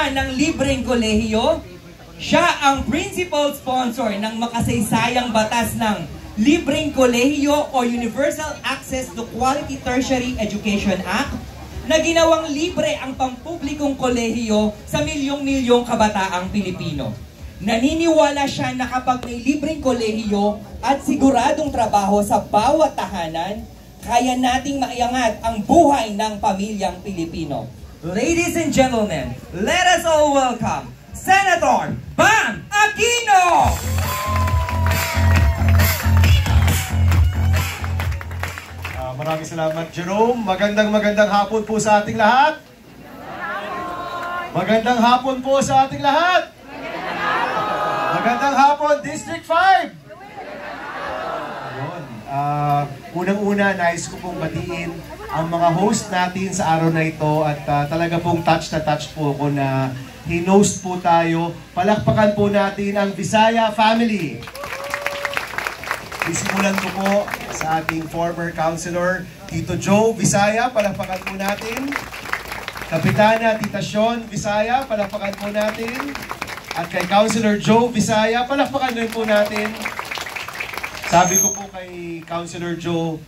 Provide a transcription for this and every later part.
ng libreng kolehiyo. Siya ang principal sponsor ng makasaysayang batas ng Libreng Kolehiyo o Universal Access to Quality Tertiary Education Act na ginawang libre ang pampublikong kolehiyo sa milyong-milyong kabataang Pilipino. Naniniwala siya na kapag may libreng kolehiyo at siguradong trabaho sa bawat tahanan, kaya nating maiangat ang buhay ng pamilyang Pilipino. Ladies and gentlemen, let us all welcome Senator Bam Aquino! Maraming salamat, Jerome. Magandang hapon po sa ating lahat. Magandang hapon po sa ating lahat. Magandang hapon, District 5. Ayun. Unang-una, nais ko pong batiin ang mga host natin sa araw na ito at talaga pong touch na touch po ako na hinost po tayo. Palakpakan po natin ang Visaya family. Isimulan ko po sa ating former councilor, Tito Joe Visaya, palakpakan po natin. Kapitana Tita Sean Visaya, palakpakan po natin. At kay Councilor Joe Visaya, palakpakan din po natin. Sabi ko po kay Councilor Joe,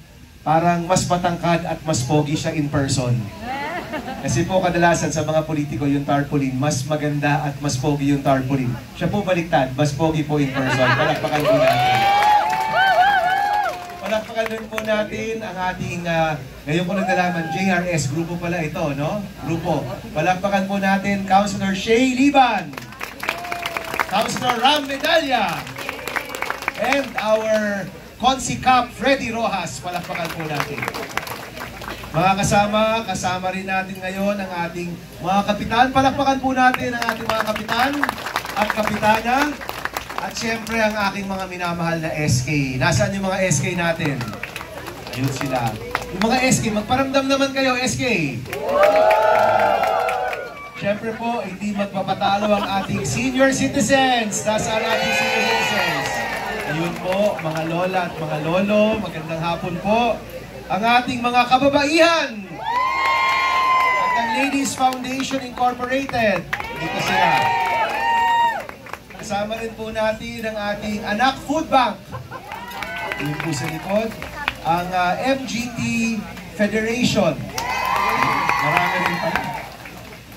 parang mas matangkad at mas pogi siya in person. Kasi po kadalasan sa mga politiko yung tarpaulin, mas maganda at mas pogi yung tarpaulin. Siya po baliktad, mas pogi po in person. Palakpakan po natin. Palakpakan din po natin ang ating, ngayon ko lang nalaman, JRS, grupo pala ito, no? Grupo. Palakpakan po natin, Councilor Shay Liban, Councilor Ram Medalla, and our Consi Cap Freddy Rojas. Palakpakan po natin. Mga kasama rin natin ngayon ang ating mga kapitan. Palakpakan po natin ang ating mga kapitan at kapitana. At siyempre ang aking mga minamahal na SK. Nasaan yung mga SK natin? Ayun sila. Yung mga SK, magparamdam naman kayo, SK. Siyempre po, hindi magpapatalo ang ating senior citizens. Nasaan ating senior citizens? Ayun po, mga lola at mga lolo, magandang hapon po. Ang ating mga kababaihan at ang Ladies Foundation Incorporated. Dito sila. Kasama rin po natin ang ating Anak Food Bank. Ayun po sa likod. Ang MGT Federation. Marami rin pala.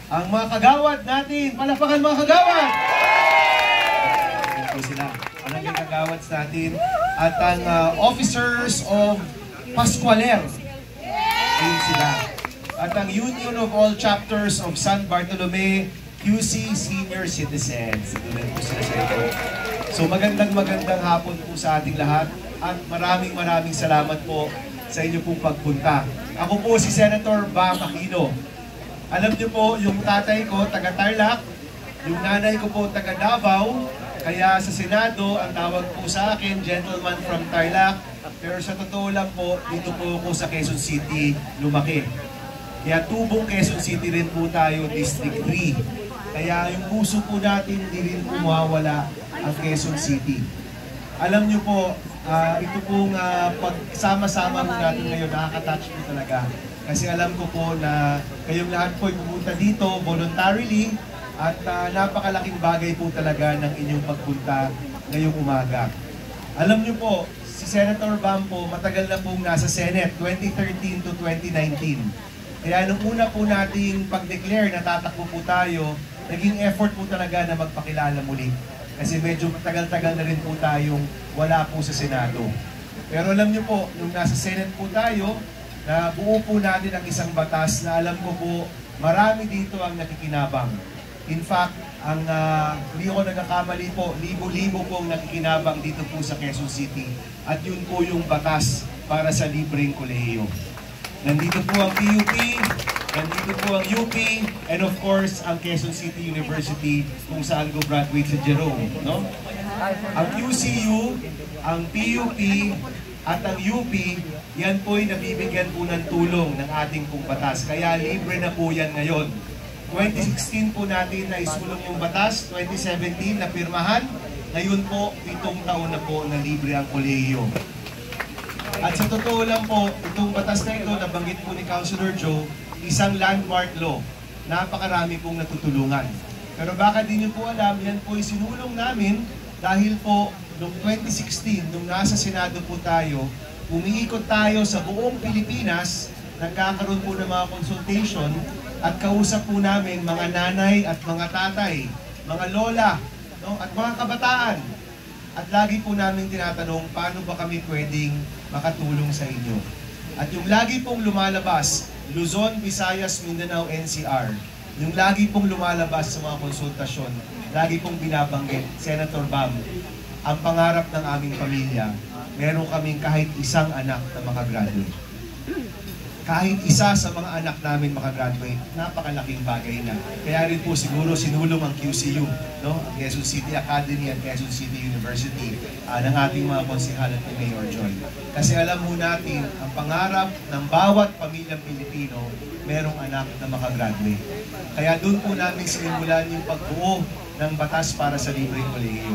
Ang mga kagawad natin. Palakpakan mga kagawad! Ayun po sila. Ang mga kagawads natin. At ang officers of Pascualer. Ayun sila. At ang Union of All Chapters of San Bartolome QC Senior Citizens. Ito po sila sa ito. So magandang hapon po sa ating lahat. At maraming salamat po sa inyo pong pagpunta. Ako po si Senator Bam Aquino. Alam niyo po, yung tatay ko taga Tarlac, yung nanay ko po taga Davao. Kaya sa Senado, ang tawag po sa akin, gentleman from Tarlac. Pero sa totoo lang po, dito po ako sa Quezon City lumaki. Kaya tubong Quezon City rin po tayo, District 3. Kaya yung puso po natin, hindi rin po mawawala ang Quezon City. Alam nyo po, ito pong pagsama-sama po natin ngayon, nakaka-touch po talaga. Kasi alam ko po na kayong lahat po ay pumunta dito voluntarily at napakalaking bagay po talaga ng inyong pagpunta ngayong umaga. Alam nyo po, si Senator Bam po, matagal na pong nasa Senate, 2013 to 2019. Kaya nung una po nating pag-declare na tatakbo po tayo, naging effort po talaga na magpakilala muli. Kasi medyo tagal-tagal na rin po tayong wala po sa Senado. Pero alam nyo po, nung nasa Senate po tayo, na buo po natin ang isang batas na alam ko po, marami dito ang nakikinabang. In fact, ang hindi ako nagkakamali po, libo-libo pong nakikinabang dito po sa Quezon City. At yun po yung batas para sa libreng kolehiyo. Nandito po ang PUP, nandito po ang UP, and of course, ang Quezon City University kung saan ko graduate si Jerome. No? Ang QCU, ang PUP, at ang UP, yan po ay nabibigyan po ng tulong ng ating pong batas. Kaya libre na po yan ngayon. 2016 po natin na isulong yung batas, 2017 na pirmahan, ngayon po, 7 taon na po na libre ang kolehiyo. At sa totoo lang po, itong batas na ito, nabanggit po ni Councilor Joe, isang landmark law. napakarami pong natutulungan. Pero baka di nyo po alam, yan po sinulong namin dahil po noong 2016, nung nasa Senado po tayo, umiikot tayo sa buong Pilipinas, nagkakaroon po ng mga consultation at kausap po namin mga nanay at mga tatay, mga lola, no, at mga kabataan. At lagi po namin tinatanong, paano ba kami pwedeng makatulong sa inyo? At yung lagi pong lumalabas, Luzon, Visayas, Mindanao, NCR, yung lagi pong lumalabas sa mga konsultasyon, lagi pong binabanggit, Senator Bam, ang pangarap ng aming pamilya, meron kaming kahit isang anak na makagraduate. Kahit isa sa mga anak namin makagraduate, napakalaking bagay na. Kaya rin po siguro sinulong ang QCU, no? Ang Quezon City Academy at Quezon City University ng ating mga konsehal at ni Mayor Joy. Kasi alam mo natin, ang pangarap ng bawat pamilyang Pilipino, merong anak na makagraduate. Kaya doon po namin sinimulan yung pagbuo ng batas para sa libreng kolehiyo.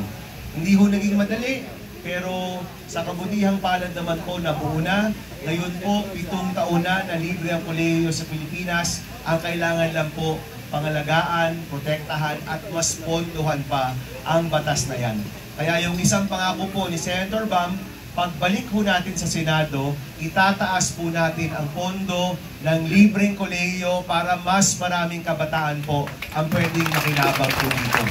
Hindi ho naging madali, pero sa kabutihang palad naman po na buo na. Ngayon po, 7 taon na libre ang kolehiyo sa Pilipinas. Ang kailangan lang po pangalagaan, protektahan at mas pondohan pa ang batas na yan. Kaya yung isang pangako po ni Senator Bam, pagbalik po natin sa Senado, itataas po natin ang pondo ng libreng kolehiyo para mas maraming kabataan po ang pwedeng makinabang po dito.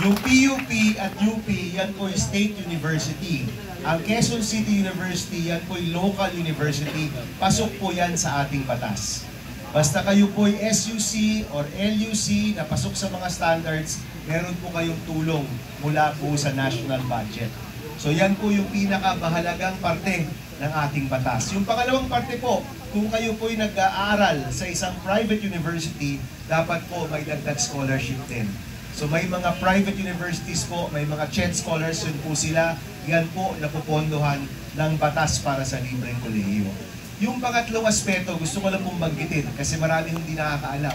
Yung PUP at UP, yan po yung State University. Ang Quezon City University, yan po yung local university. Pasok po yan sa ating batas. Basta kayo po yung SUC or LUC na pasok sa mga standards, meron po kayong tulong mula po sa national budget. So yan po yung pinakamahalagang parte ng ating batas. Yung pangalawang parte po, kung kayo po yung nag-aaral sa isang private university, dapat po may dagdag scholarship din. So may mga private universities po, may mga CHED scholars, yun po sila, yan po napupondohan ng batas para sa libreng kolehiyo. Yung pangatlong aspeto, gusto ko lang pong banggitin kasi maraming hindi nakakaalam.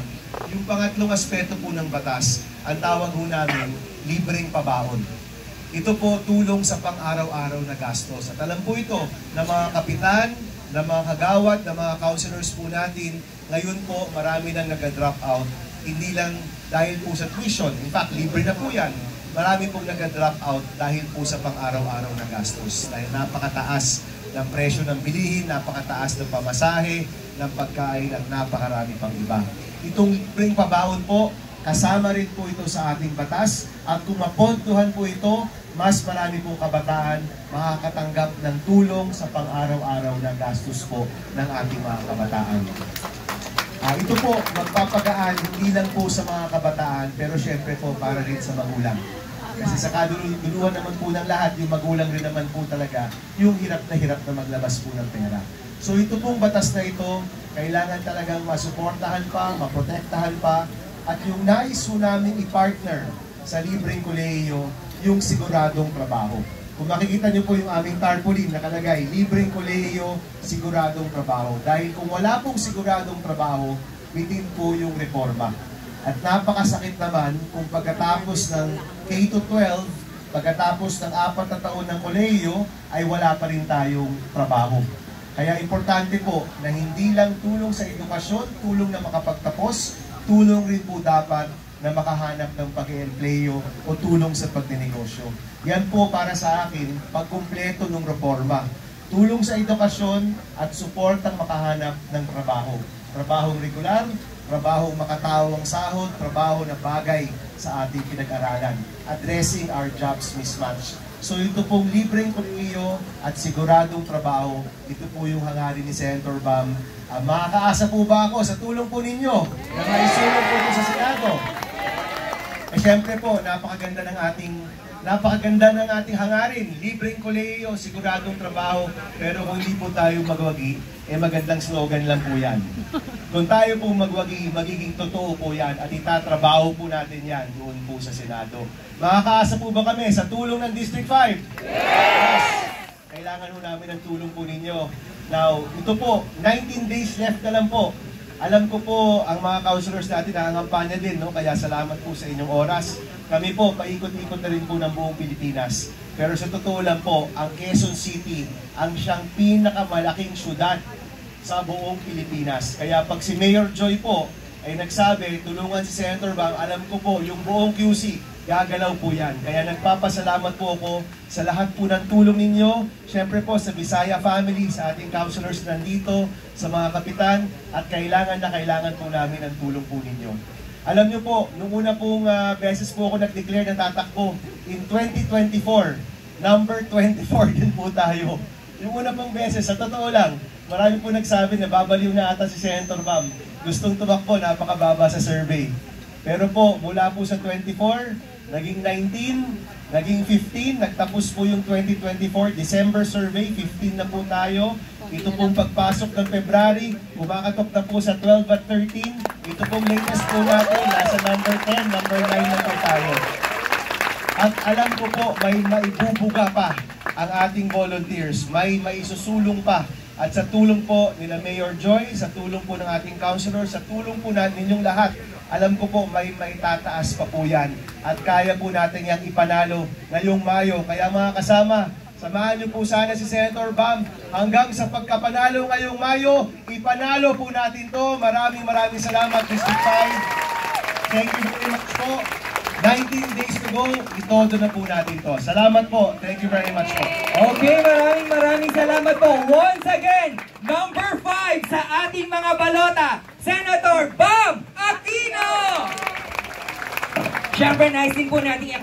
Yung pangatlong aspeto po ng batas, ang tawag po namin, libreng pabaon. Ito po tulong sa pang-araw-araw na gastos. At alam po ito na mga kapitan, na mga kagawad, na mga counselors po natin, ngayon po marami nang nag-drop out. Hindi lang dahil po sa tuition, in fact, libre na po yan. Marami pong nag-drop out dahil po sa pang-araw-araw na gastos. Dahil napakataas ng presyo ng bilihin, napakataas ng pamasahe, ng pagkain at napakarami pang iba. Itong libreng pabaon po, kasama rin po ito sa ating batas at kung mapontuhan po ito, mas marami pong kabataan makakatanggap ng tulong sa pang-araw-araw na gastos po ng ating mga kabataan. Ito po, magpapagaan hindi lang po sa mga kabataan, pero syempre po para rin sa magulang. Kasi sa kaduluhan naman po ng lahat, yung magulang rin naman po talaga, yung hirap na maglabas po ng pera. So ito pong batas na ito, kailangan talagang masuportahan pa, maprotektahan pa, at yung nais po namin i-partner sa libreng kolehiyo, yung siguradong trabaho. Kung makikita nyo po yung aming tarpaulin nakalagay, libreng kolehiyo, siguradong trabaho. Dahil kung wala pong siguradong trabaho, bitin po yung reforma. At napakasakit naman kung pagkatapos ng K-12, pagkatapos ng 4 na taon ng kolehiyo, ay wala pa rin tayong trabaho. Kaya importante po na hindi lang tulong sa edukasyon, tulong na makapagtapos, tulong rin po dapat na makahanap ng pag-e-empleyo o tulong sa pagnenegosyo. Yan po para sa akin, pagkumpleto ng reforma. Tulong sa edukasyon at suportang makahanap ng trabaho. Trabahong regular, trabahong makatawang sahod, trabaho na bagay sa ating pinag-aralan. Addressing our jobs mismatch. So ito pong libreng kolehiyo at siguradong trabaho, ito po yung hangarin ni Senator Bam. Makakaasa po ba ako sa tulong po ninyo na maisulong po sa Senado? Siyempre po, napakaganda ng ating hangarin. Libreng kolehiyo, siguradong trabaho, pero kung hindi po tayo magwagi, magandang slogan lang po yan. Kung tayo po magwagi, magiging totoo po yan at itatrabaho po natin yan doon po sa Senado. Makakaasa po ba kami sa tulong ng District 5? Yes! Kailangan po namin ng tulong po ninyo. Now, ito po, 19 days left na lang po. Alam ko po, ang mga counselors natin nangangampanya din, no? Kaya salamat po sa inyong oras. Kami po, paikot-ikot na rin po ng buong Pilipinas. Pero sa totoo lang po, ang Quezon City, ang siyang pinakamalaking syudad sa buong Pilipinas. Kaya pag si Mayor Joy po ay nagsabi, tulungan si Senator Bam, alam ko po, yung buong QC, gagalaw po yan. Kaya nagpapasalamat po ako sa lahat po ng tulong ninyo. Siyempre po sa Bisaya family, sa ating councilors nandito, sa mga kapitan, at kailangan po namin ang tulong po ninyo. Alam nyo po, nung una pong beses po ako nag-declare ng tatakbo, in 2024, number 24 din po tayo. Yung una pong beses, sa totoo lang, marami po nagsabi na babaliw na ata si Senator Bam. Gustong tumakbo, napakababa sa survey. Pero po, mula po sa 24, naging 19, naging 15, nagtapos po yung 2024, December survey, 15 na po tayo. Ito pong pagpasok ng February, kumakatok na po sa 12 at 13. Ito pong latest po natin, nasa number 10, number 9 na po tayo. At alam ko po, may maibubuga pa ang ating volunteers, may maisusulong pa. At sa tulong po nila Mayor Joy, sa tulong po ng ating councilor, sa tulong po natin ninyong lahat, alam ko po may maitataas pa po yan. At kaya po natin yang ipanalo ngayong Mayo. Kaya mga kasama, samahan niyo po sana si Senator Bam hanggang sa pagkapanalo ngayong Mayo. Ipanalo po natin to. Maraming salamat, District 5. Thank you very much po. 19 days to go, itodo na po natin to. Salamat po. Thank you very much po. Okay, maraming salamat po. Once again, number 5 sa ating mga balota, Senator Bam Aquino! Siyempre, nice din po natin